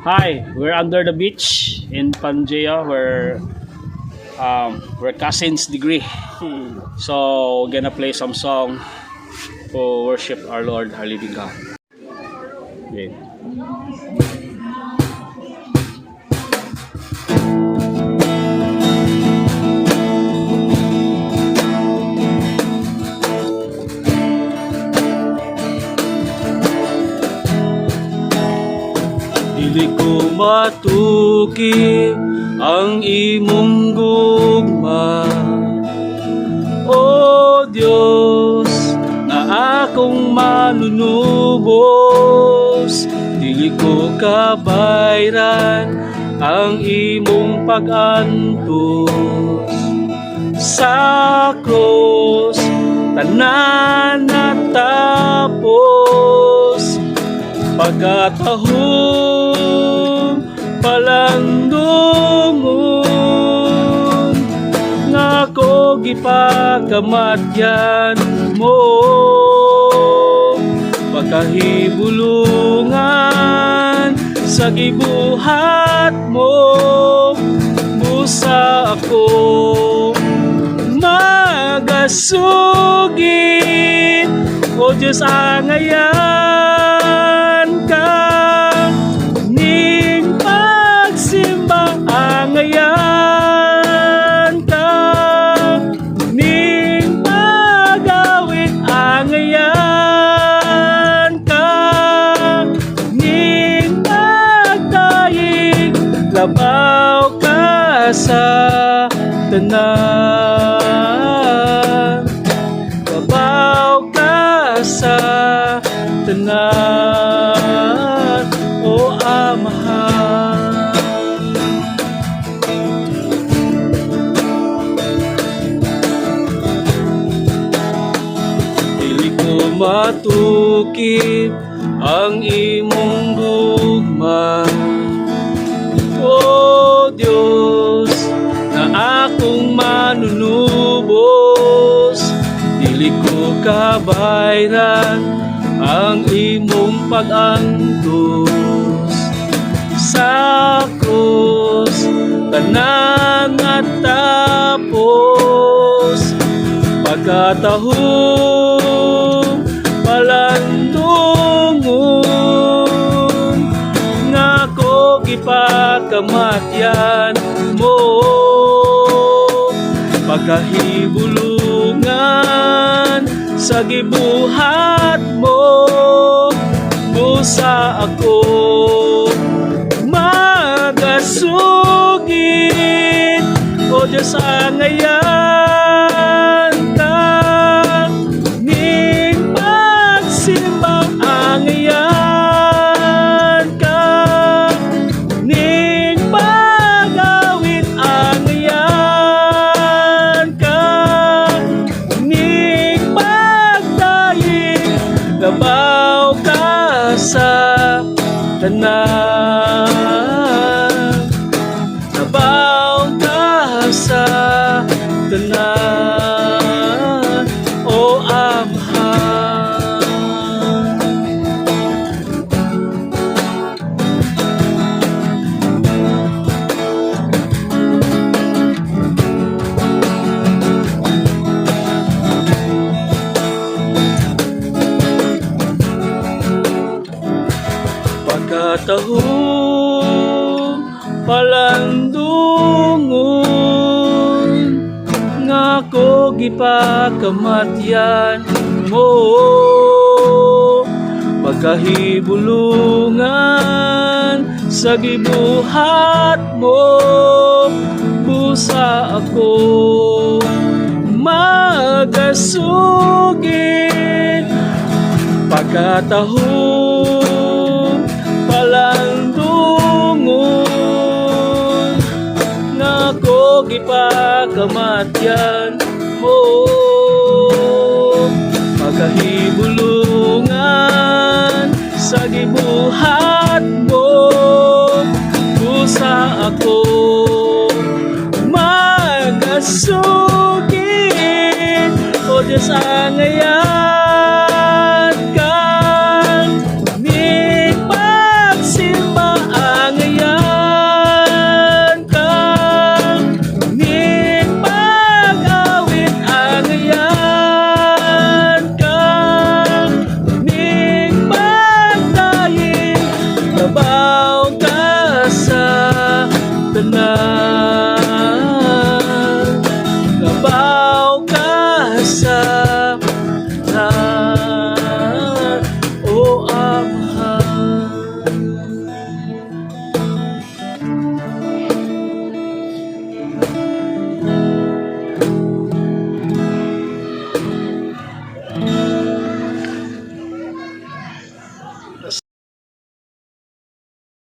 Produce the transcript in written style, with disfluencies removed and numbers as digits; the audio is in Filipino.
Hi, we're under the beach in Pangea. We're cousins degree. So we're gonna play some song to worship our Lord, our living God. Okay. Dili ko matuki ang imong gugma, O Dios, na akong manunubos. Dili ko kabayran ang imong pag-antos. Sa krus tanan natapos, pagkatahong palandungon, nga ko gipakamatyan mo. Pagkahibulungan sa gibuhat mo, busa ako magasugid. O Diyos, angayan ka, ning pagsimba, angayan ka, ning pagawit, angayan ka, ning pagtayig, labaw ka sa tanan, labaw ka sa tanan, O Amahan. Dili ko matukip ang imong gugma, O Diyos, na akong manunubos. Dili ko kabayran ang imong pag-antos. Sa krus tanan natapos, pagkatahong palandungon, nga ko gipakamatyan mo. Pagkahibulungan sa gibuhat mo, busa ako magasugid. O Diyos, angayan ka, ning pagsimba, angayan ka, ning pagawit, angayan ka, ning pagdayeg, labaw ka sa tanan, labaw ka sa tanan, O Amahan. Pagkatahong palandungon, nga ko gipakamatyan mo. Pagkahibulungan sa gibuhat mo, busa ako magasugid. Pagkatahong palandungon, nga ko gipakamatyan mo. Pagkahibulungan sa gibuhat